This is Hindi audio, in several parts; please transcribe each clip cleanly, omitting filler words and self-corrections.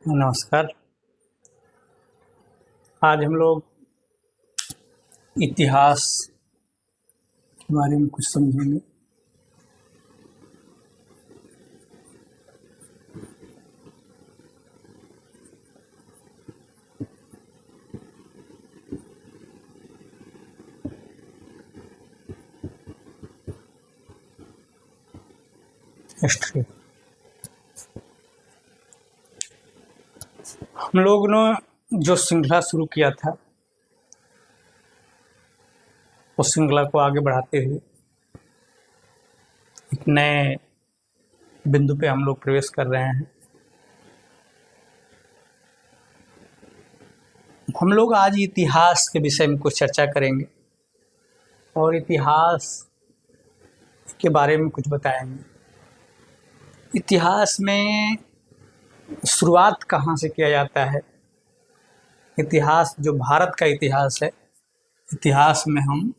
नमस्कार। आज हम लोग इतिहास के बारे में कुछ समझेंगे। हिस्ट्री हम लोग ने जो श्रृंखला शुरू किया था उस श्रृंखला को आगे बढ़ाते हुए एक नए बिंदु पे हम लोग प्रवेश कर रहे हैं। हम लोग आज इतिहास के विषय में कुछ चर्चा करेंगे और इतिहास के बारे में कुछ बताएंगे। इतिहास में शुरुआत कहाँ से किया जाता है। इतिहास जो भारत का इतिहास है, इतिहास में हम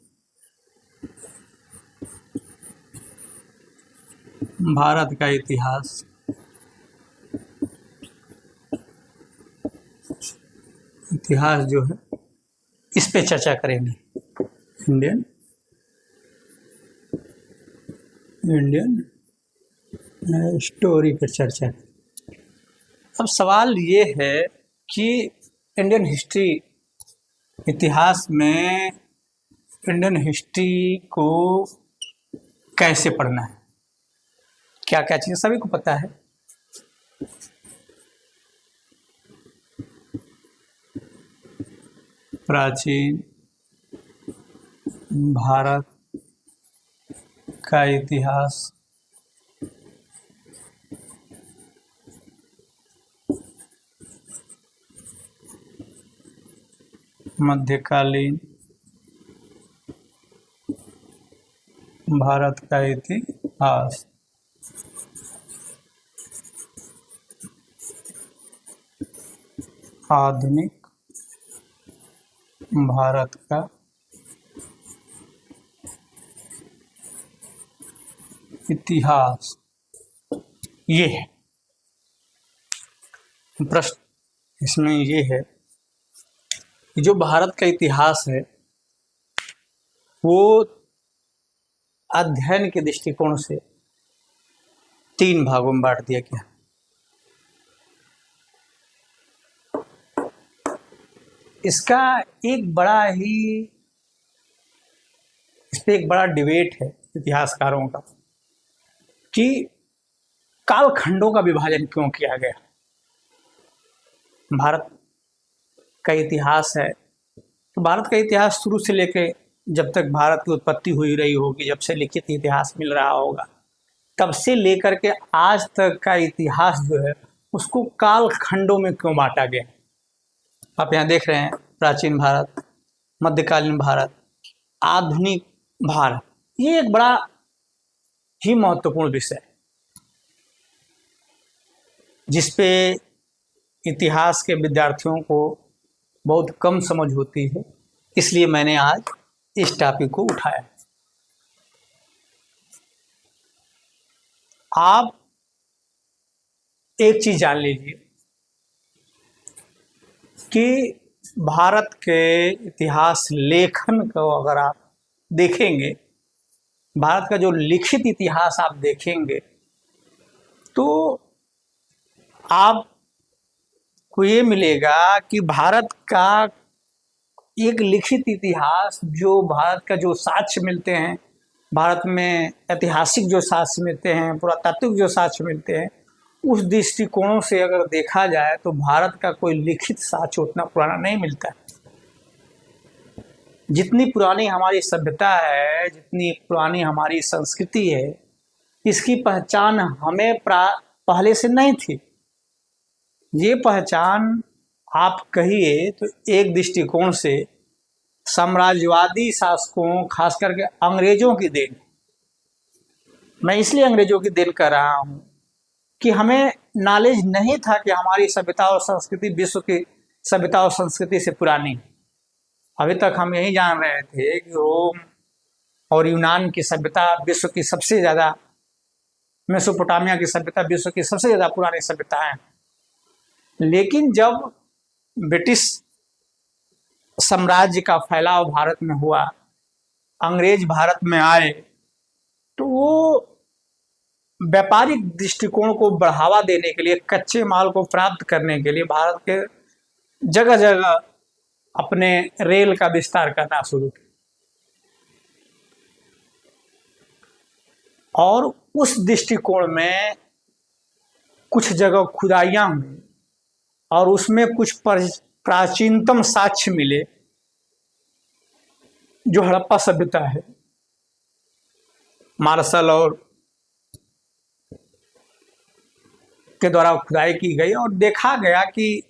भारत का इतिहास जो है इस पे चर्चा करेंगे। इंडियन स्टोरी पर चर्चा। अब सवाल ये है कि इंडियन हिस्ट्री, इतिहास में इंडियन हिस्ट्री को कैसे पढ़ना है, क्या क्या चीज़ सभी को पता है। प्राचीन भारत का इतिहास, मध्यकालीन भारत का इतिहास, आधुनिक भारत का इतिहास। ये है प्रश्न। इसमें ये है कि जो भारत का इतिहास है वो अध्ययन के दृष्टिकोण से 3 भागों में बांट दिया गया। इसका एक बड़ा ही इस पे एक बड़ा डिबेट है इतिहासकारों का कि कालखंडों का विभाजन क्यों किया गया। भारत का इतिहास है तो भारत का इतिहास शुरू से लेके जब तक भारत की उत्पत्ति हुई रही होगी, जब से लिखित इतिहास मिल रहा होगा, तब से लेकर के आज तक का इतिहास जो है उसको कालखंडों में क्यों बांटा गया। आप यहाँ देख रहे हैं प्राचीन भारत, मध्यकालीन भारत, आधुनिक भारत। ये एक बड़ा ही महत्वपूर्ण विषय है जिसपे इतिहास के विद्यार्थियों को बहुत कम समझ होती है, इसलिए मैंने आज इस टॉपिक को उठाया। आप एक चीज जान लीजिए कि भारत के इतिहास लेखन को अगर आप देखेंगे, भारत का जो लिखित इतिहास आप देखेंगे तो आपको ये मिलेगा कि भारत का एक लिखित इतिहास, जो भारत का जो साक्ष्य मिलते हैं, भारत में ऐतिहासिक जो साक्ष्य मिलते हैं, पुरातात्विक जो साक्ष्य मिलते हैं, उस दृष्टिकोणों से अगर देखा जाए तो भारत का कोई लिखित साक्ष्य उतना पुराना नहीं मिलता है। जितनी पुरानी हमारी सभ्यता है, जितनी पुरानी हमारी संस्कृति है, इसकी पहचान हमें पहले से नहीं थी। ये पहचान आप कहिए तो एक दृष्टिकोण से साम्राज्यवादी शासकों, खास करके अंग्रेजों की देन। मैं इसलिए अंग्रेजों की देन कर रहा हूँ कि हमें नॉलेज नहीं था कि हमारी सभ्यता और संस्कृति विश्व की सभ्यता और संस्कृति से पुरानी है। अभी तक हम यही जान रहे थे कि रोम और यूनान की सभ्यता विश्व की सबसे ज़्यादा, मेसोपोटामिया की सभ्यता विश्व की सबसे ज़्यादा पुरानी सभ्यता है। लेकिन जब ब्रिटिश साम्राज्य का फैलाव भारत में हुआ, अंग्रेज भारत में आए, तो वो व्यापारिक दृष्टिकोण को बढ़ावा देने के लिए, कच्चे माल को प्राप्त करने के लिए भारत के जगह जगह अपने रेल का विस्तार करना शुरू किया। और उस दृष्टिकोण में कुछ जगह खुदाइयां हुई और उसमें कुछ प्राचीनतम साक्ष्य मिले जो हड़प्पा सभ्यता है, मार्शल और के द्वारा खुदाई की गई और देखा गया कि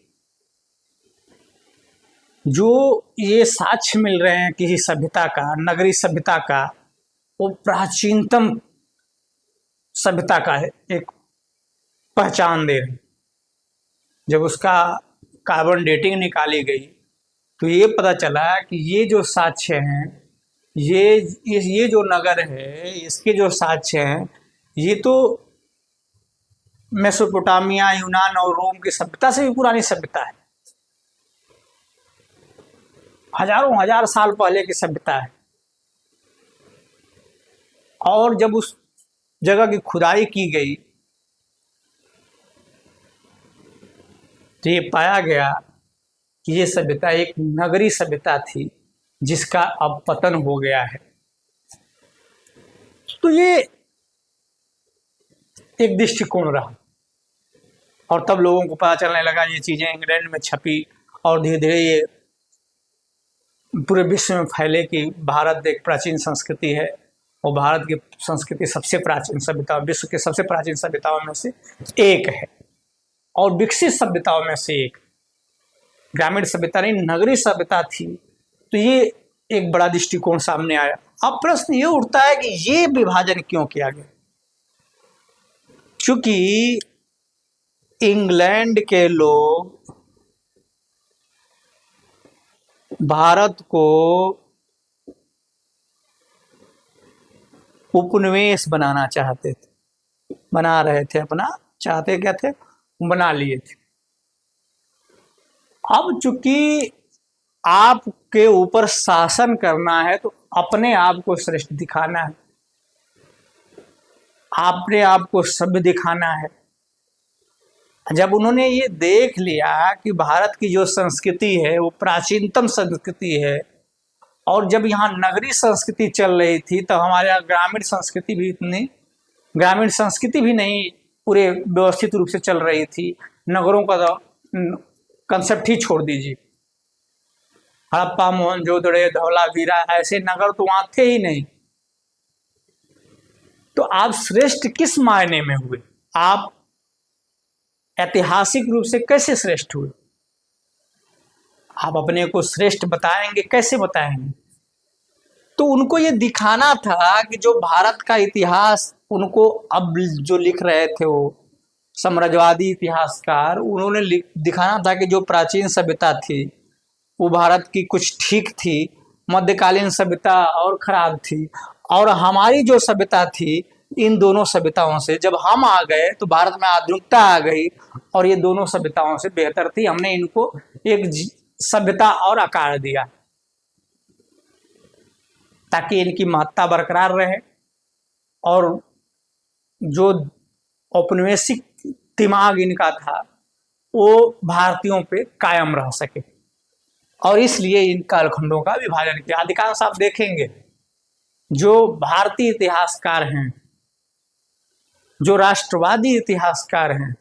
जो ये साक्ष्य मिल रहे हैं किसी सभ्यता का, नगरी सभ्यता का, वो प्राचीनतम सभ्यता का है, एक पहचान दे रहे। जब उसका कार्बन डेटिंग निकाली गई तो ये पता चला कि ये जो साक्ष्य हैं, ये जो नगर है, इसके जो साक्ष्य हैं, ये तो मेसोपोटामिया, यूनान और रोम की सभ्यता से भी पुरानी सभ्यता है, हजारों हजार साल पहले की सभ्यता है। और जब उस जगह की खुदाई की गई तो ये पाया गया कि ये सभ्यता एक नगरी सभ्यता थी जिसका अब पतन हो गया है। तो ये एक दृष्टिकोण रहा और तब लोगों को पता चलने लगा, ये चीजें इंग्लैंड में छपी और धीरे धीरे ये पूरे विश्व में फैले कि भारत एक प्राचीन संस्कृति है और भारत की संस्कृति सबसे प्राचीन सभ्यता, विश्व के सबसे प्राचीन सभ्यताओं में से एक है और विकसित सभ्यताओं में से एक। ग्रामीण सभ्यता नहीं, नगरीय सभ्यता थी। तो ये एक बड़ा दृष्टिकोण सामने आया। अब प्रश्न ये उठता है कि ये विभाजन क्यों किया गया? क्योंकि इंग्लैंड के लोग भारत को उपनिवेश बनाना चाहते थे, बना रहे थे, अपना चाहते क्या थे, बना लिए थे। अब चूंकि आपके ऊपर शासन करना है तो अपने आप को श्रेष्ठ दिखाना है, अपने आप को सभ्य दिखाना है। जब उन्होंने ये देख लिया कि भारत की जो संस्कृति है वो प्राचीनतम संस्कृति है और जब यहाँ नगरीय संस्कृति चल रही थी तो हमारे यहाँ ग्रामीण संस्कृति भी नहीं पूरे व्यवस्थित रूप से चल रही थी। नगरों का कंसेप्ट ही छोड़ दीजिए, हड़प्पा, मोहनजोदड़ो, धौलावीरा, ऐसे नगर तो वहां थे ही नहीं। तो आप श्रेष्ठ किस मायने में हुए? आप ऐतिहासिक रूप से कैसे श्रेष्ठ हुए? आप अपने को श्रेष्ठ बताएंगे, कैसे बताएंगे? तो उनको ये दिखाना था कि जो भारत का इतिहास उनको अब जो लिख रहे थे वो साम्राज्यवादी इतिहासकार, उन्होंने दिखाना था कि जो प्राचीन सभ्यता थी वो भारत की कुछ ठीक थी, मध्यकालीन सभ्यता और खराब थी, और हमारी जो सभ्यता थी इन दोनों सभ्यताओं से जब हम आ गए तो भारत में आधुनिकता आ गई और ये दोनों सभ्यताओं से बेहतर थी। हमने इनको एक सभ्यता और आकार दिया ताकि इनकी महत्ता बरकरार रहे और जो औपनिवेशिक दिमाग इनका था वो भारतीयों पे कायम रह सके, और इसलिए इन कालखंडों का विभाजन किया। अधिकांश आप देखेंगे जो भारतीय इतिहासकार हैं, जो राष्ट्रवादी इतिहासकार हैं,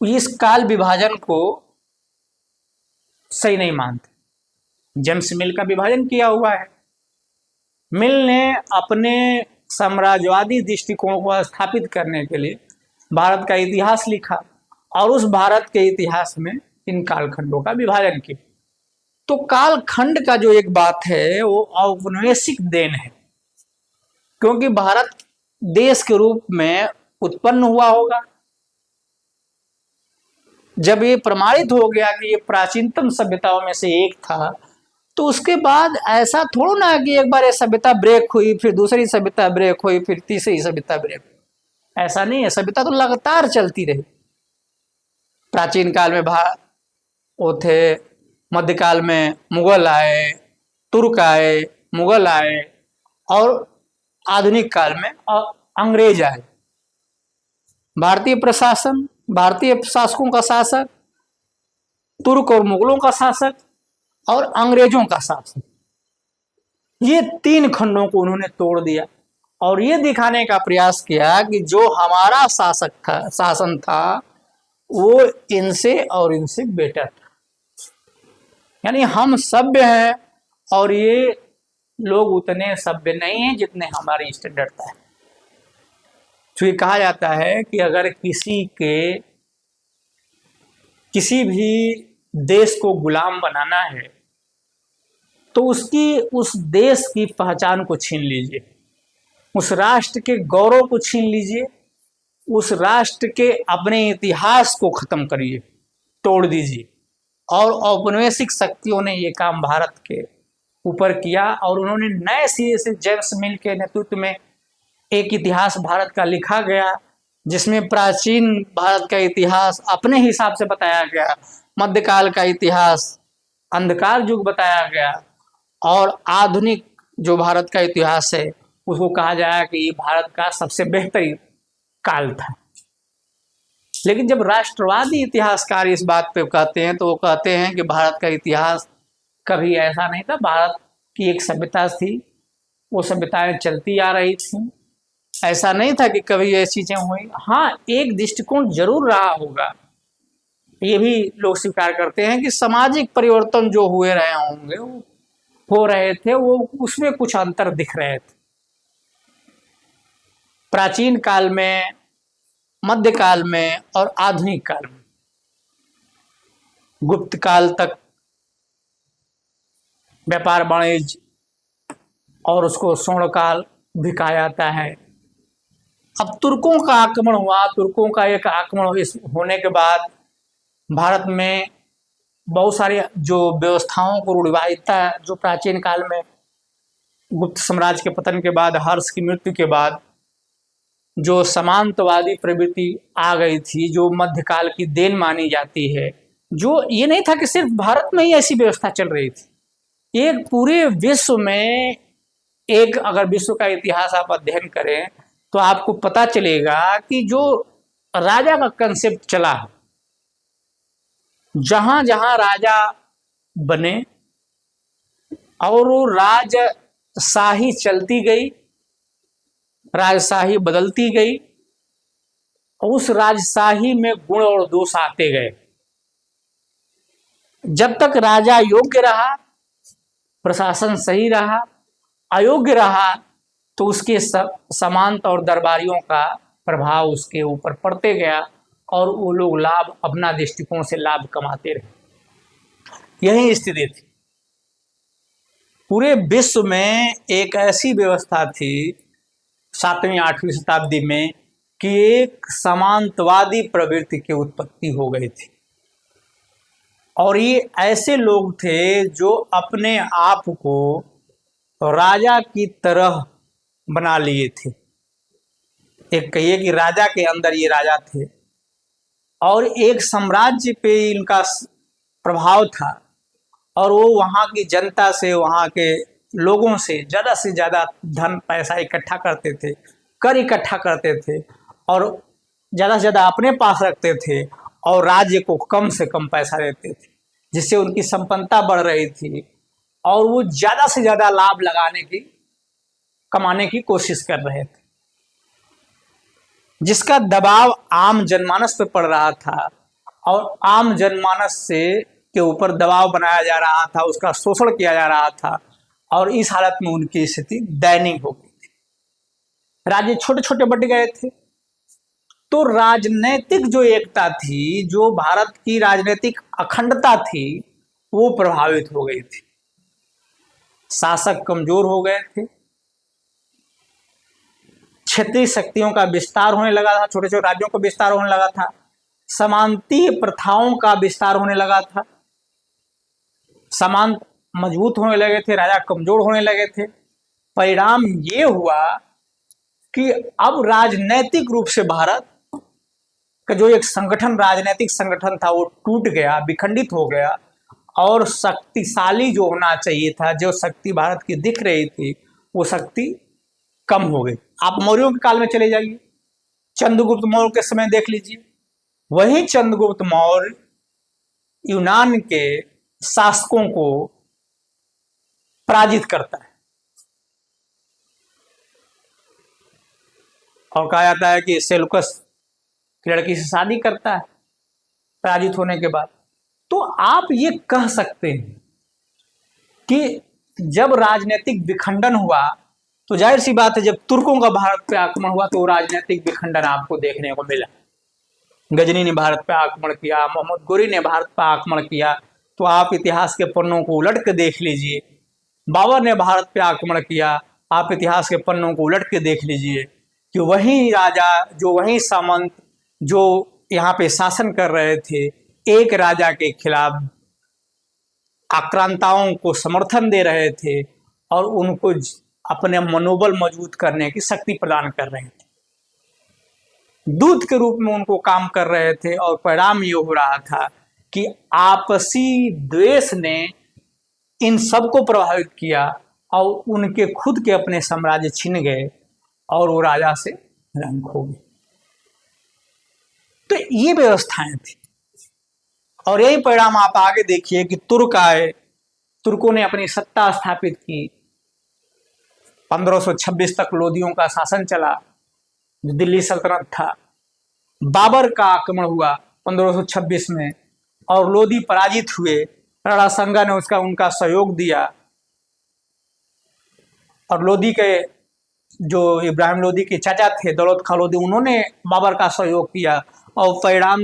इस काल विभाजन को सही नहीं मानते। जेम्स मिल का विभाजन किया हुआ है। मिल ने अपने साम्राज्यवादी दृष्टिकोण को स्थापित करने के लिए भारत का इतिहास लिखा और उस भारत के इतिहास में इन कालखंडों का विभाजन किया। तो कालखंड का जो एक बात है वो औपनिवेशिक देन है, क्योंकि भारत देश के रूप में उत्पन्न हुआ होगा। जब ये प्रमाणित हो गया कि ये प्राचीनतम सभ्यताओं में से एक था, तो उसके बाद ऐसा थोड़ा ना कि एक बार ये सभ्यता ब्रेक हुई, फिर दूसरी सभ्यता ब्रेक हुई, फिर तीसरी सभ्यता ब्रेक हुई। ऐसा नहीं है, सभ्यता तो लगातार चलती रही। प्राचीन काल में वो थे, मध्यकाल में मुगल आए, तुर्क आए, मुगल आए, और आधुनिक काल में अंग्रेज आए। भारतीय प्रशासन, भारतीय शासकों का शासक, तुर्क और मुगलों का शासक और अंग्रेजों का शासक, ये तीन खंडों को उन्होंने तोड़ दिया और ये दिखाने का प्रयास किया कि जो हमारा शासन था वो इनसे और इनसे बेटर था। यानी हम सभ्य हैं और ये लोग उतने सभ्य नहीं हैं जितने हमारी स्टैंडर्ड है। तो ये कहा जाता है कि अगर किसी भी देश को गुलाम बनाना है तो उस देश की पहचान को छीन लीजिए, उस राष्ट्र के गौरव को छीन लीजिए, उस राष्ट्र के अपने इतिहास को खत्म करिए, तोड़ दीजिए। और औपनिवेशिक शक्तियों ने ये काम भारत के ऊपर किया और उन्होंने नए सिरे से जेम्स मिल के नेतृत्व में एक इतिहास भारत का लिखा गया, जिसमें प्राचीन भारत का इतिहास अपने हिसाब से बताया गया, मध्यकाल का इतिहास अंधकार युग बताया गया, और आधुनिक जो भारत का इतिहास है उसको कहा जाए कि ये भारत का सबसे बेहतरीन काल था। लेकिन जब राष्ट्रवादी इतिहासकार इस बात पे कहते हैं तो वो कहते हैं कि भारत का इतिहास कभी ऐसा नहीं था, भारत की एक सभ्यता थी, वो सभ्यताएं चलती आ रही थी, ऐसा नहीं था कि कभी ये चीजें हुई। हाँ, एक दृष्टिकोण जरूर रहा होगा, ये भी लोग स्वीकार करते हैं कि सामाजिक परिवर्तन जो हुए रहे होंगे, वो हो रहे थे, वो उसमें कुछ अंतर दिख रहे थे। प्राचीन काल में, मध्यकाल में और आधुनिक काल में, गुप्त काल तक व्यापार वाणिज्य और उसको स्वर्ण काल भी कहा जाता है। अब तुर्कों का आक्रमण हुआ, तुर्कों का एक आक्रमण होने के बाद भारत में बहुत सारी जो व्यवस्थाओं को रूढ़िवादिता, जो प्राचीन काल में गुप्त साम्राज्य के पतन के बाद, हर्ष की मृत्यु के बाद जो समांतवादी प्रवृत्ति आ गई थी, जो मध्यकाल की देन मानी जाती है, जो ये नहीं था कि सिर्फ भारत में ही ऐसी व्यवस्था चल रही थी, एक पूरे विश्व में, एक अगर विश्व का इतिहास आप अध्ययन करें तो आपको पता चलेगा कि जो राजा का कंसेप्ट चला, जहां जहां राजा बने और वो राजशाही चलती गई, राजशाही बदलती गई, उस राजशाही में गुण और दोष आते गए। जब तक राजा योग्य रहा, प्रशासन सही रहा, अयोग्य रहा तो उसके सामंत और दरबारियों का प्रभाव उसके ऊपर पड़ते गया और वो लोग अपना दृष्टिकोण से लाभ कमाते रहे। यही स्थिति थी। पूरे विश्व में एक ऐसी व्यवस्था थी 7वीं 8वीं शताब्दी में कि एक सामंतवादी प्रवृत्ति की उत्पत्ति हो गई थी, और ये ऐसे लोग थे जो अपने आप को राजा की तरह बना लिए थे। एक कहिए कि राजा के अंदर ये राजा थे और एक साम्राज्य पे इनका प्रभाव था, और वो वहाँ की जनता से, वहाँ के लोगों से ज़्यादा धन पैसा इकट्ठा करते थे, कर इकट्ठा करते थे और ज़्यादा से ज़्यादा अपने पास रखते थे और राज्य को कम से कम पैसा देते थे, जिससे उनकी संपन्नता बढ़ रही थी और वो ज़्यादा से ज़्यादा लाभ कमाने की कोशिश कर रहे थे, जिसका दबाव आम जनमानस पर पड़ रहा था और आम जनमानस के ऊपर दबाव बनाया जा रहा था, उसका शोषण किया जा रहा था, और इस हालत में उनकी स्थिति दयनीय हो गई थी। राज्य छोटे छोटे बट गए थे, तो राजनीतिक जो एकता थी, जो भारत की राजनीतिक अखंडता थी, वो प्रभावित हो गई थी। शासक कमजोर हो गए थे, क्षेत्रीय शक्तियों का विस्तार होने लगा था, छोटे छोटे राज्यों का विस्तार होने लगा था, सामंतीय प्रथाओं का विस्तार होने लगा था, सामंत मजबूत होने लगे थे, राजा कमजोर होने लगे थे। परिणाम ये हुआ कि अब राजनैतिक रूप से भारत का जो एक संगठन, राजनीतिक संगठन था, वो टूट गया, विखंडित हो गया, और शक्तिशाली जो होना चाहिए था, जो शक्ति भारत की दिख रही थी, वो शक्ति कम हो गई। आप मौर्यों के काल में चले जाइए, चंद्रगुप्त मौर्य के समय देख लीजिए, वही चंद्रगुप्त मौर्य यूनान के शासकों को पराजित करता है, और कहा जाता है कि सेल्यूकस की लड़की से शादी करता है पराजित होने के बाद। तो आप ये कह सकते हैं कि जब राजनीतिक विखंडन हुआ, तो जाहिर सी बात है, जब तुर्कों का भारत पे आक्रमण हुआ तो राजनीतिक विखंडन आपको देखने को मिला। गजनी ने भारत पे आक्रमण किया, मोहम्मद गोरी ने भारत पे आक्रमण किया, तो आप इतिहास के पन्नों को उलट के देख लीजिए। बाबर ने भारत पे आक्रमण किया, आप इतिहास के पन्नों को उलट के देख लीजिए कि वही राजा, जो वही सामंत जो यहाँ पे शासन कर रहे थे, एक राजा के खिलाफ आक्रांताओं को समर्थन दे रहे थे और उनको अपने मनोबल मजबूत करने की शक्ति प्रदान कर रहे थे, दूत के रूप में उनको काम कर रहे थे। और परिणाम ये हो रहा था कि आपसी द्वेष ने इन सबको प्रभावित किया और उनके खुद के अपने साम्राज्य छिन गए और वो राजा से रंग हो गए। तो ये व्यवस्थाएं थी, और यही परिणाम आप आगे देखिए कि तुर्क आए, तुर्कों ने अपनी सत्ता स्थापित की, 1526 तक लोदियों का शासन चला, जो दिल्ली सल्तनत था। बाबर का आक्रमण हुआ 1526 में और लोदी पराजित हुए, राणा संगा ने उनका सहयोग दिया, और लोदी के जो इब्राहिम लोदी के चाचा थे दौलत खां लोदी, उन्होंने बाबर का सहयोग किया, और परिणाम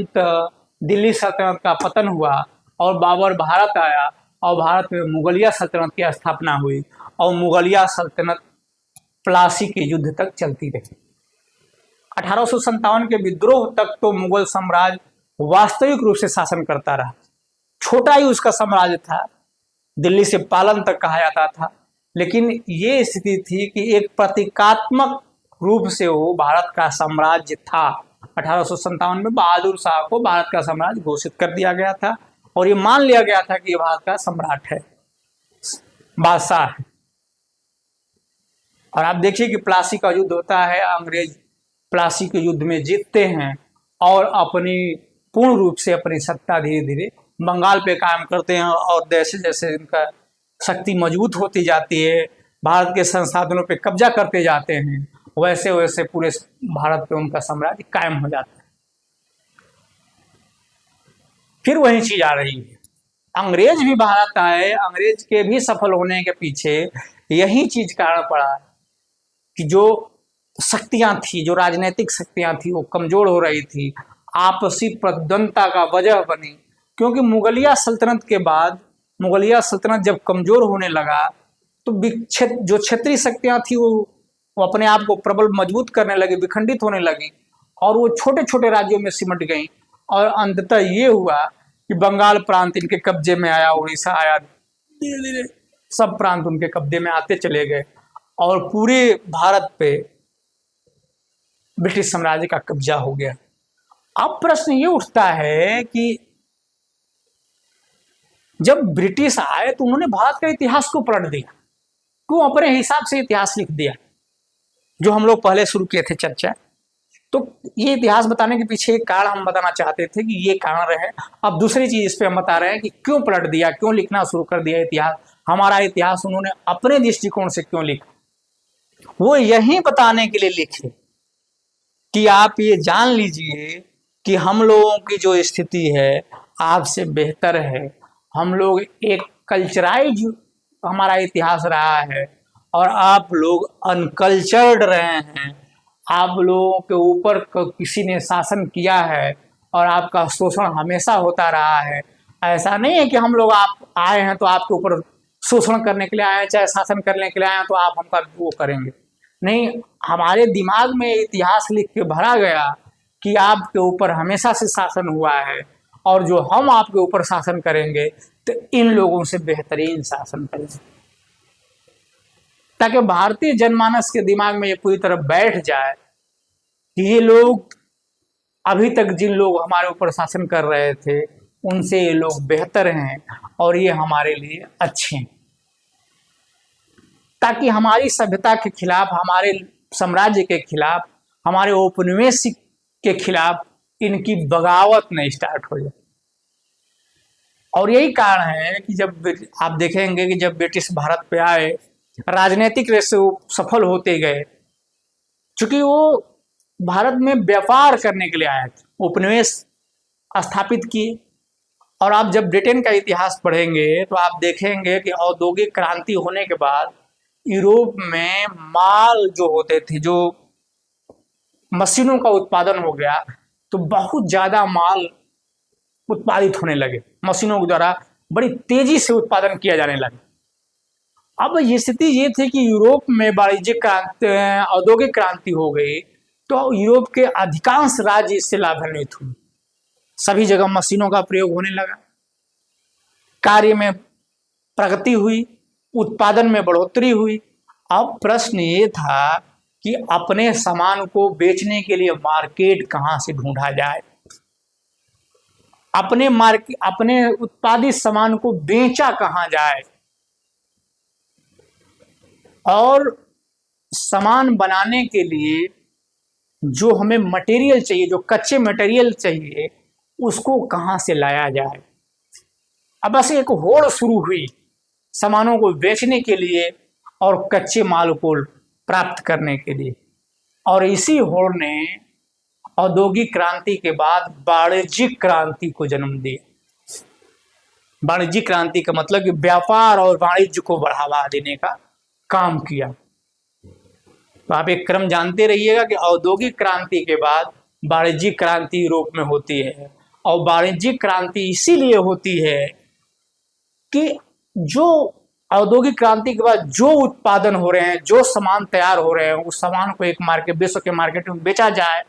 दिल्ली सल्तनत का पतन हुआ और बाबर भारत आया, और भारत में मुगलिया सल्तनत की स्थापना हुई, और मुगलिया सल्तनत प्लासी के युद्ध तक चलती रही। 1857 के विद्रोह तक तो मुगल साम्राज्य वास्तविक रूप से शासन करता रहा, छोटा ही उसका साम्राज्य था, दिल्ली से पालन तक कहा जाता था। लेकिन ये स्थिति थी कि एक प्रतीकात्मक रूप से वो भारत का साम्राज्य था। 1857 में बहादुर शाह को भारत का साम्राज्य घोषित कर दिया गया था, और ये मान लिया गया था कि ये भारत का सम्राट है, बादशाह है। और आप देखिए कि प्लासी का युद्ध होता है, अंग्रेज प्लासी के युद्ध में जीतते हैं और अपनी पूर्ण रूप से अपनी सत्ता धीरे धीरे बंगाल पे कायम करते हैं, और जैसे जैसे इनका शक्ति मजबूत होती जाती है, भारत के संसाधनों पे कब्जा करते जाते हैं, वैसे वैसे पूरे भारत पे उनका साम्राज्य कायम हो जाता है। फिर वही चीज आ रही है, अंग्रेज भी भारत आए, अंग्रेज के भी सफल होने के पीछे यही चीज कारण पड़ा कि जो शक्तियां थी, जो राजनीतिक शक्तियां थी, वो कमजोर हो रही थी, आपसी प्रतिद्वंदता का वजह बनी। क्योंकि मुगलिया सल्तनत के बाद, मुगलिया सल्तनत जब कमजोर होने लगा, तो जो क्षेत्रीय शक्तियां थी वो अपने आप को प्रबल मजबूत करने लगी, विखंडित होने लगी, और वो छोटे छोटे राज्यों में सिमट गई, और अंततः ये हुआ कि बंगाल प्रांत इनके कब्जे में आया, उड़ीसा आया, धीरे धीरे सब प्रांत उनके कब्जे में आते चले गए, और पूरे भारत पे ब्रिटिश साम्राज्य का कब्जा हो गया। अब प्रश्न ये उठता है कि जब ब्रिटिश आए तो उन्होंने भारत का इतिहास को पलट दिया, क्यों अपने हिसाब से इतिहास लिख दिया, जो हम लोग पहले शुरू किए थे चर्चा। तो ये इतिहास बताने के पीछे एक कारण हम बताना चाहते थे कि ये कारण रहे। अब दूसरी चीज इस पे हम बता रहे हैं कि क्यों पलट दिया, क्यों लिखना शुरू कर दिया इतिहास, हमारा इतिहास उन्होंने अपने दृष्टिकोण से क्यों लिखा। वो यही बताने के लिए लिखे कि आप ये जान लीजिए कि हम लोगों की जो स्थिति है आपसे बेहतर है, हम लोग एक कल्चराइज हमारा इतिहास रहा है, और आप लोग अनकल्चर्ड रहे हैं, आप लोगों के ऊपर किसी ने शासन किया है और आपका शोषण हमेशा होता रहा है। ऐसा नहीं है कि हम लोग आप आए हैं तो आपके ऊपर शोषण करने के लिए आए हैं, चाहे शासन करने के लिए आए हैं तो आप हमका वो करेंगे, नहीं। हमारे दिमाग में इतिहास लिख के भरा गया कि आपके ऊपर हमेशा से शासन हुआ है, और जो हम आपके ऊपर शासन करेंगे तो इन लोगों से बेहतरीन शासन करेंगे, ताकि भारतीय जनमानस के दिमाग में ये पूरी तरह बैठ जाए कि ये लोग अभी तक जिन लोग हमारे ऊपर शासन कर रहे थे उनसे ये लोग बेहतर हैं और ये हमारे लिए अच्छे हैं, ताकि हमारी सभ्यता के खिलाफ, हमारे साम्राज्य के खिलाफ, हमारे औपनिवेशिक के खिलाफ इनकी बगावत नहीं स्टार्ट हो जाए। और यही कारण है कि जब आप देखेंगे कि जब ब्रिटिश भारत पे आए, राजनीतिक रूप से वो सफल होते गए, क्योंकि वो भारत में व्यापार करने के लिए आए थे, उपनिवेश स्थापित किए। और आप जब ब्रिटेन का इतिहास पढ़ेंगे तो आप देखेंगे कि औद्योगिक क्रांति होने के बाद यूरोप में माल जो होते थे, जो मशीनों का उत्पादन हो गया, तो बहुत ज्यादा माल उत्पादित होने लगे, मशीनों के द्वारा बड़ी तेजी से उत्पादन किया जाने लगा। अब ये स्थिति ये थी कि यूरोप में वाणिज्यिक क्रांति, औद्योगिक क्रांति हो गई, तो यूरोप के अधिकांश राज्य इससे लाभान्वित हुए, सभी जगह मशीनों का प्रयोग होने लगा, कार्य में प्रगति हुई, उत्पादन में बढ़ोतरी हुई। अब प्रश्न ये था कि अपने सामान को बेचने के लिए मार्केट कहां से ढूंढा जाए, अपने उत्पादित सामान को बेचा कहां जाए, और सामान बनाने के लिए जो हमें मटेरियल चाहिए, जो कच्चे मटेरियल चाहिए, उसको कहां से लाया जाए। अब बस एक होड़ शुरू हुई सामानों को बेचने के लिए और कच्चे माल को प्राप्त करने के लिए। और इसी होड़ ने औद्योगिक क्रांति के बाद वाणिज्यिक क्रांति को जन्म दिया। वाणिज्यिक क्रांति का मतलब कि व्यापार और वाणिज्य को बढ़ावा देने का काम किया। तो आप एक क्रम जानते रहिएगा कि औद्योगिक क्रांति के बाद वाणिज्यिक क्रांति यूरोप में होती है। और वाणिज्यिक क्रांति इसीलिए होती है कि जो औद्योगिक क्रांति के बाद जो उत्पादन हो रहे हैं, जो सामान तैयार हो रहे हैं, उस सामान को एक मार्केट, विश्व के मार्केट में बेचा जाए।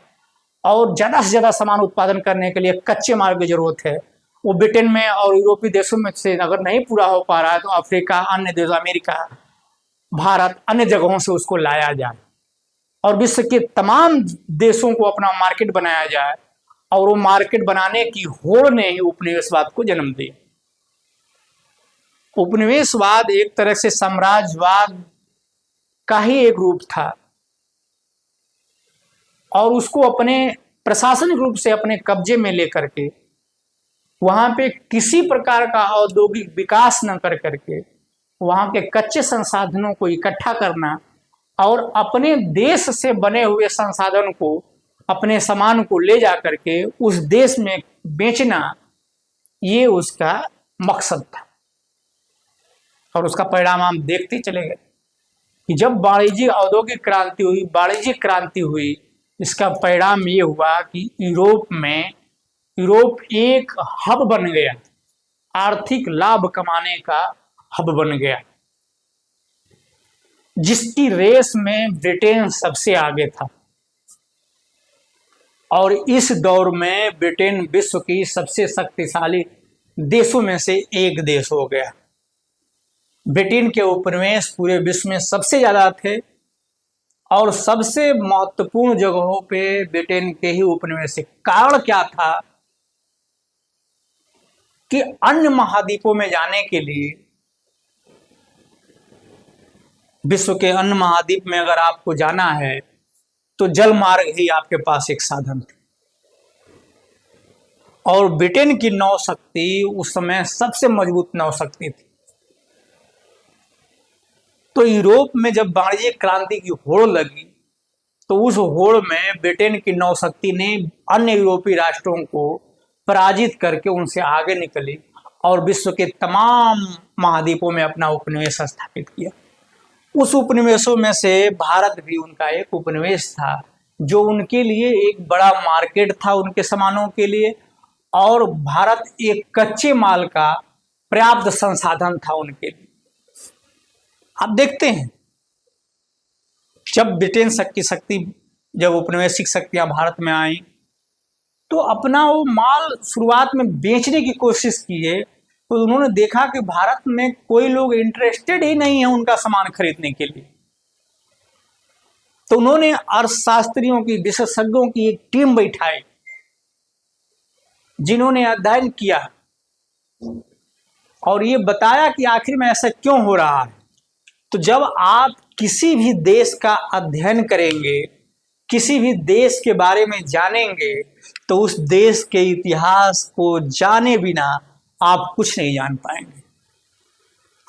और ज्यादा से ज्यादा सामान उत्पादन करने के लिए कच्चे माल की जरूरत है। वो ब्रिटेन में और यूरोपीय देशों में से अगर नहीं पूरा हो पा रहा है तो अफ्रीका, अन्य देश, अमेरिका, भारत, अन्य जगहों से उसको लाया जाए और विश्व के तमाम देशों को अपना मार्केट बनाया जाए। और वो मार्केट बनाने की होड़ ने ही उपनिवेशवाद को जन्म दिया। उपनिवेशवाद एक तरह से साम्राज्यवाद का ही एक रूप था और उसको अपने प्रशासनिक रूप से अपने कब्जे में लेकर के वहां पे किसी प्रकार का औद्योगिक विकास न कर करके वहां के कच्चे संसाधनों को इकट्ठा करना और अपने देश से बने हुए संसाधन को, अपने सामान को ले जा करके उस देश में बेचना, ये उसका मकसद था। और उसका परिणाम हम देखते चले गए कि जब वाणिज्यिक औद्योगिक क्रांति हुई, वाणिज्यिक क्रांति हुई, इसका परिणाम ये हुआ कि यूरोप एक हब बन गया, आर्थिक लाभ कमाने का हब बन गया, जिसकी रेस में ब्रिटेन सबसे आगे था। और इस दौर में ब्रिटेन विश्व की सबसे शक्तिशाली देशों में से एक देश हो गया। ब्रिटेन के उपनिवेश पूरे विश्व में सबसे ज्यादा थे और सबसे महत्वपूर्ण जगहों पे ब्रिटेन के ही उपनिवेश। कारण क्या था कि अन्य महाद्वीपों में जाने के लिए, विश्व के अन्य महाद्वीप में अगर आपको जाना है तो जल मार्ग ही आपके पास एक साधन थे। और ब्रिटेन की नौशक्ति उस समय सबसे मजबूत नौशक्ति थी। तो यूरोप में जब वाणिज्यिक क्रांति की होड़ लगी तो उस होड़ में ब्रिटेन की नौशक्ति ने अन्य यूरोपीय राष्ट्रों को पराजित करके उनसे आगे निकली और विश्व के तमाम महाद्वीपों में अपना उपनिवेश स्थापित किया। उस उपनिवेशों में से भारत भी उनका एक उपनिवेश था, जो उनके लिए एक बड़ा मार्केट था उनके सामानों के लिए। और भारत एक कच्चे माल का पर्याप्त संसाधन था उनके लिए। आप देखते हैं जब ब्रिटेन की शक्ति, जब उपनिवेशिक शक्तियां भारत में आई तो अपना वो माल शुरुआत में बेचने की कोशिश किए, तो उन्होंने देखा कि भारत में कोई लोग इंटरेस्टेड ही नहीं है उनका सामान खरीदने के लिए। तो उन्होंने अर्थशास्त्रियों की, विशेषज्ञों की एक टीम बैठाई जिन्होंने अध्ययन किया और ये बताया कि आखिर में ऐसा क्यों हो रहा है। तो जब आप किसी भी देश का अध्ययन करेंगे, किसी भी देश के बारे में जानेंगे, तो उस देश के इतिहास को जाने बिना आप कुछ नहीं जान पाएंगे।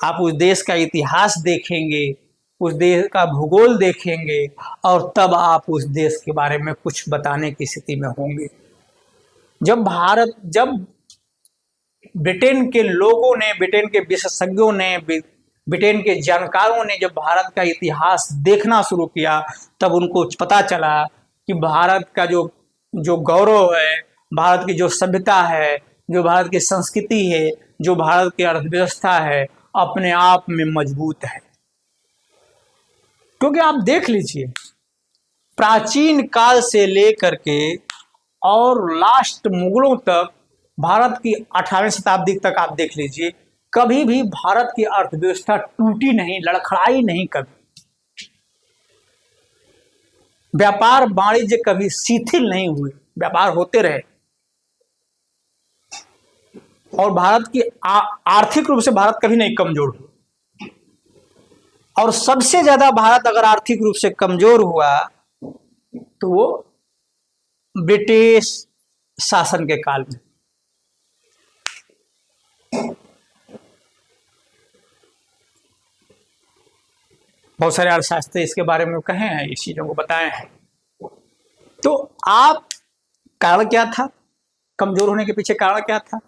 आप उस देश का इतिहास देखेंगे, उस देश का भूगोल देखेंगे, और तब आप उस देश के बारे में कुछ बताने की स्थिति में होंगे। जब ब्रिटेन के लोगों ने, ब्रिटेन के विशेषज्ञों ने, ब्रिटेन के जानकारों ने जब भारत का इतिहास देखना शुरू किया, तब उनको पता चला कि भारत का जो गौरव है, भारत की जो सभ्यता है, जो भारत की संस्कृति है, जो भारत की अर्थव्यवस्था है, अपने आप में मजबूत है। क्योंकि आप देख लीजिए, प्राचीन काल से लेकर के और लास्ट मुगलों तक, भारत की 18वीं शताब्दी तक आप देख लीजिए, कभी भी भारत की अर्थव्यवस्था टूटी नहीं, लड़खड़ाई नहीं कभी। व्यापार वाणिज्य कभी शिथिल नहीं हुए, व्यापार होते रहे। और भारत की आर्थिक रूप से भारत कभी नहीं कमजोर हुआ। और सबसे ज्यादा भारत अगर आर्थिक रूप से कमजोर हुआ तो वो ब्रिटिश शासन के काल में। बहुत सारे अर्थशास्त्री इसके बारे में कहे हैं, इस चीजों को बताए हैं। तो आप कारण क्या था, कमजोर होने के पीछे कारण क्या था?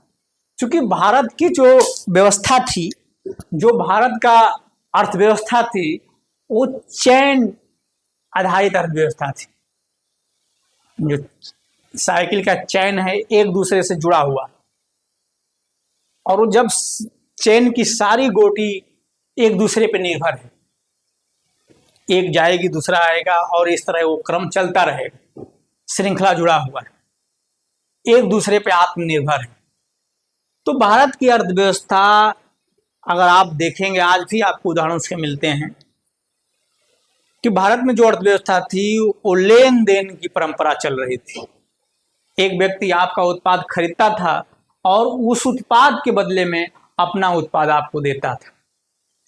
क्योंकि भारत की जो व्यवस्था थी, जो भारत का अर्थव्यवस्था थी, वो चैन आधारित अर्थव्यवस्था थी। जो साइकिल का चैन है, एक दूसरे से जुड़ा हुआ, और वो जब चैन की सारी गोटी एक दूसरे पर निर्भर है, एक जाएगी दूसरा आएगा, और इस तरह वो क्रम चलता रहेगा, श्रृंखला जुड़ा हुआ है, एक दूसरे पे आत्मनिर्भर है। तो भारत की अर्थव्यवस्था अगर आप देखेंगे, आज भी आपको उदाहरण उसके मिलते हैं कि भारत में जो अर्थव्यवस्था थी वो लेन देन की परंपरा चल रही थी। एक व्यक्ति आपका उत्पाद खरीदता था और उस उत्पाद के बदले में अपना उत्पाद आपको देता था।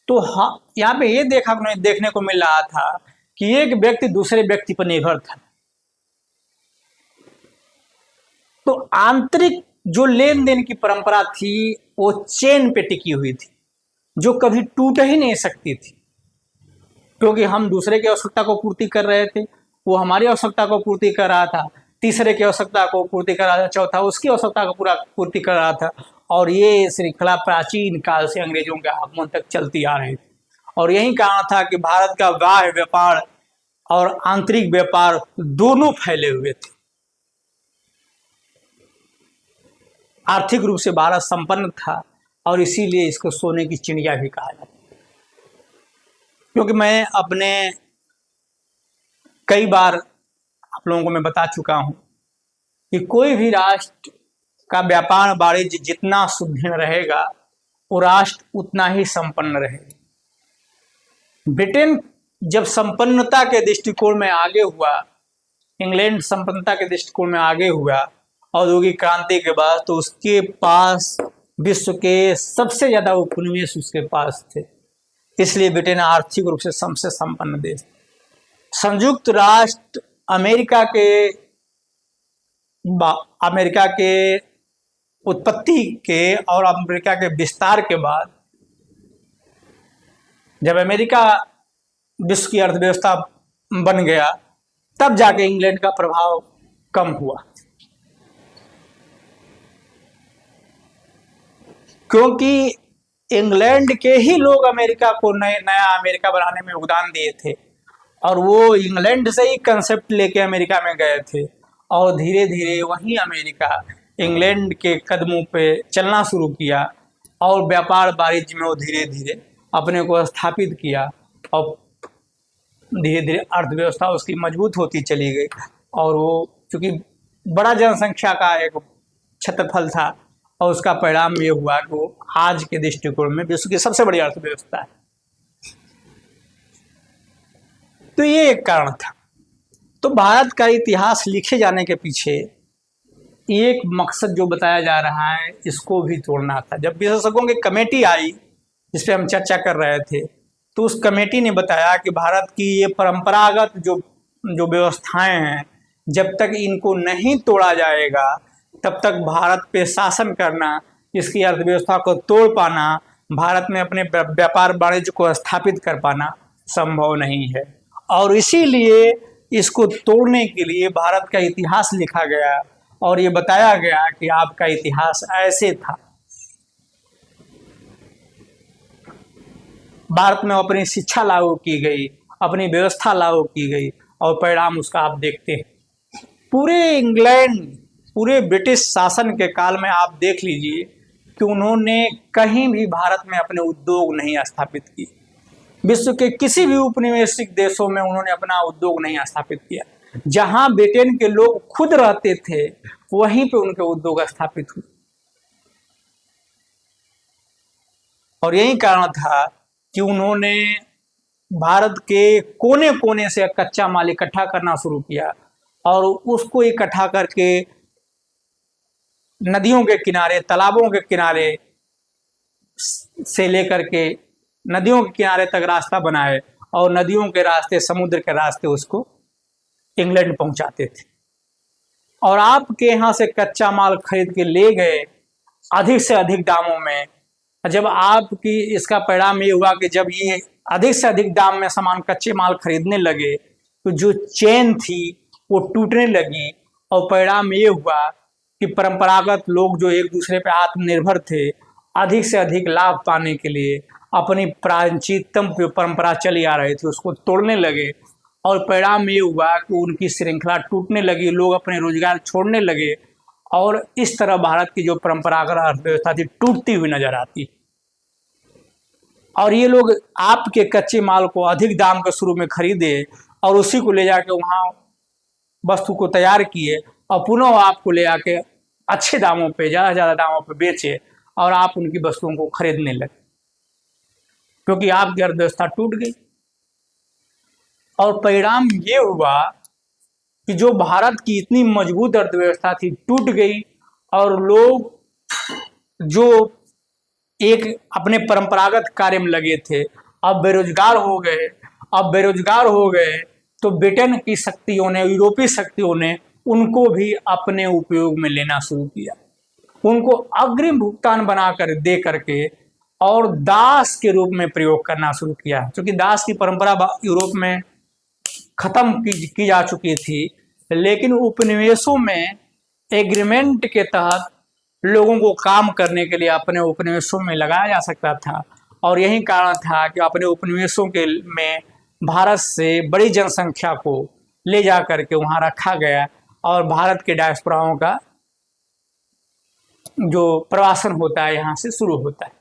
तो हाँ, यहाँ पे ये देखने को मिल रहा था कि एक व्यक्ति दूसरे व्यक्ति पर निर्भर था। तो आंतरिक जो लेन देन की परंपरा थी वो चेन पे टिकी हुई थी, जो कभी टूट ही नहीं सकती थी। क्योंकि हम दूसरे की आवश्यकता को पूर्ति कर रहे थे, वो हमारी आवश्यकता को पूर्ति कर रहा था, तीसरे की आवश्यकता को पूर्ति कर रहा था, चौथा उसकी आवश्यकता को पूर्ति कर रहा था। और ये श्रृंखला प्राचीन काल से अंग्रेजों के आगमन तक चलती आ रही थी। और यही कारण था कि भारत का बाह्य व्यापार और आंतरिक व्यापार दोनों फैले हुए थे। आर्थिक रूप से भारत संपन्न था, और इसीलिए इसको सोने की चिड़िया भी कहा जाता है। क्योंकि मैं अपने कई बार आप लोगों को मैं बता चुका हूं कि कोई भी राष्ट्र का व्यापार वाणिज्य जितना सुदृढ़ रहेगा, वो राष्ट्र उतना ही संपन्न रहेगा। ब्रिटेन जब संपन्नता के दृष्टिकोण में आगे हुआ, इंग्लैंड संपन्नता के दृष्टिकोण में आगे हुआ औद्योगिक क्रांति के बाद, तो उसके पास विश्व के सबसे ज्यादा उपनिवेश उसके पास थे। इसलिए ब्रिटेन आर्थिक रूप से सबसे संपन्न देश। संयुक्त राष्ट्र अमेरिका के उत्पत्ति के और अमेरिका के विस्तार के बाद, जब अमेरिका विश्व की अर्थव्यवस्था बन गया, तब जाके इंग्लैंड का प्रभाव कम हुआ। क्योंकि इंग्लैंड के ही लोग अमेरिका को नया अमेरिका बनाने में योगदान दिए थे, और वो इंग्लैंड से ही कंसेप्ट लेके अमेरिका में गए थे, और धीरे धीरे वही अमेरिका इंग्लैंड के कदमों पे चलना शुरू किया, और व्यापार वाणिज्य में वो धीरे धीरे अपने को स्थापित किया, और धीरे धीरे अर्थव्यवस्था उसकी मजबूत होती चली गई। और वो चूंकि बड़ा जनसंख्या का एक क्षेत्रफल था, और उसका परिणाम ये हुआ कि वो आज के दृष्टिकोण में विश्व की सबसे बड़ी अर्थव्यवस्था है। तो ये एक कारण था। तो भारत का इतिहास लिखे जाने के पीछे एक मकसद जो बताया जा रहा है इसको भी तोड़ना था। जब विशेषज्ञों की कमेटी आई जिस पे हम चर्चा कर रहे थे, तो उस कमेटी ने बताया कि भारत की ये परंपरागत जो जो व्यवस्थाएं हैं, जब तक इनको नहीं तोड़ा जाएगा तब तक भारत पे शासन करना, इसकी अर्थव्यवस्था को तोड़ पाना, भारत में अपने व्यापार वाणिज्य को स्थापित कर पाना संभव नहीं है। और इसीलिए इसको तोड़ने के लिए भारत का इतिहास लिखा गया और ये बताया गया कि आपका इतिहास ऐसे था। भारत में अपनी शिक्षा लागू की गई, अपनी व्यवस्था लागू की गई और परिणाम उसका आप देखते हैं। पूरे इंग्लैंड, पूरे ब्रिटिश शासन के काल में आप देख लीजिए कि उन्होंने कहीं भी भारत में अपने उद्योग नहीं स्थापित किए। विश्व के किसी भी उपनिवेशिक देशों में उन्होंने अपना उद्योग नहीं स्थापित किया। जहां ब्रिटेन के लोग खुद रहते थे वहीं पे उनके उद्योग स्थापित हुए। और यही कारण था कि उन्होंने भारत के कोने कोने से कच्चा माल इकट्ठा करना शुरू किया और उसको इकट्ठा करके नदियों के किनारे, तालाबों के किनारे से लेकर के नदियों के किनारे तक रास्ता बनाए और नदियों के रास्ते, समुद्र के रास्ते उसको इंग्लैंड पहुंचाते थे। और आपके यहाँ से कच्चा माल खरीद के ले गए अधिक से अधिक दामों में। जब आपकी इसका परिणाम ये हुआ कि जब ये अधिक से अधिक दाम में सामान, कच्चे माल खरीदने लगे तो जो चेन थी वो टूटने लगी और परिणाम ये हुआ कि परंपरागत लोग जो एक दूसरे पे आत्मनिर्भर थे, अधिक से अधिक लाभ पाने के लिए अपनी प्राचीनतम परंपरा चली आ रही थी उसको तोड़ने लगे और परिणाम ये हुआ कि उनकी श्रृंखला टूटने लगी, लोग अपने रोजगार छोड़ने लगे और इस तरह भारत की जो परंपरागत अर्थव्यवस्था थी टूटती हुई नजर आती। और ये लोग आपके कच्चे माल को अधिक दाम के शुरू में खरीदे और उसी को ले जाके वहाँ वस्तु को तैयार किए और पुनः आपको ले आके अच्छे दामों पे, ज़्यादा दामों पे बेचे और आप उनकी वस्तुओं को खरीदने लगे क्योंकि आपकी अर्थव्यवस्था टूट गई। और परिणाम ये हुआ कि जो भारत की इतनी मजबूत अर्थव्यवस्था थी टूट गई और लोग जो एक अपने परंपरागत कार्य में लगे थे अब बेरोजगार हो गए। अब बेरोजगार हो गए तो ब्रिटेन की शक्तियों ने, यूरोपीय शक्तियों ने उनको भी अपने उपयोग में लेना शुरू किया, उनको अग्रिम भुगतान बनाकर दे करके और दास के रूप में प्रयोग करना शुरू किया। क्योंकि दास की परंपरा यूरोप में खत्म की जा चुकी थी, लेकिन उपनिवेशों में एग्रीमेंट के तहत लोगों को काम करने के लिए अपने उपनिवेशों में लगाया जा सकता था। और यही कारण था कि अपने उपनिवेशों के में भारत से बड़ी जनसंख्या को ले जा करके वहाँ रखा गया और भारत के डायस्पोराओं का जो प्रवासन होता है यहाँ से शुरू होता है।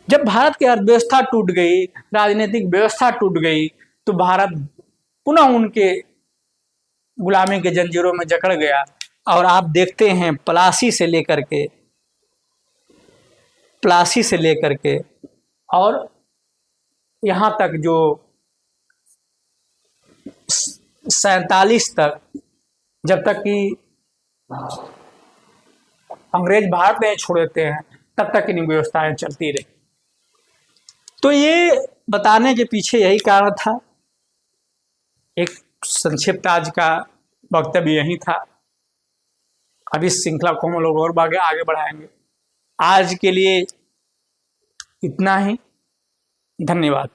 जब भारत की अर्थव्यवस्था टूट गई, राजनीतिक व्यवस्था टूट गई, तो भारत पुनः उनके गुलामी के जंजीरों में जकड़ गया। और आप देखते हैं प्लासी से लेकर के और यहाँ तक जो 47 तक, जब तक कि अंग्रेज भारत नहीं छोड़ देते हैं तब तक इन व्यवस्थाएं चलती रही। तो ये बताने के पीछे यही कारण था। एक संक्षिप्त आज का वक्तव्य यही था। अब इस श्रृंखला को हम लोग और आगे बढ़ाएंगे। आज के लिए इतना ही। धन्यवाद।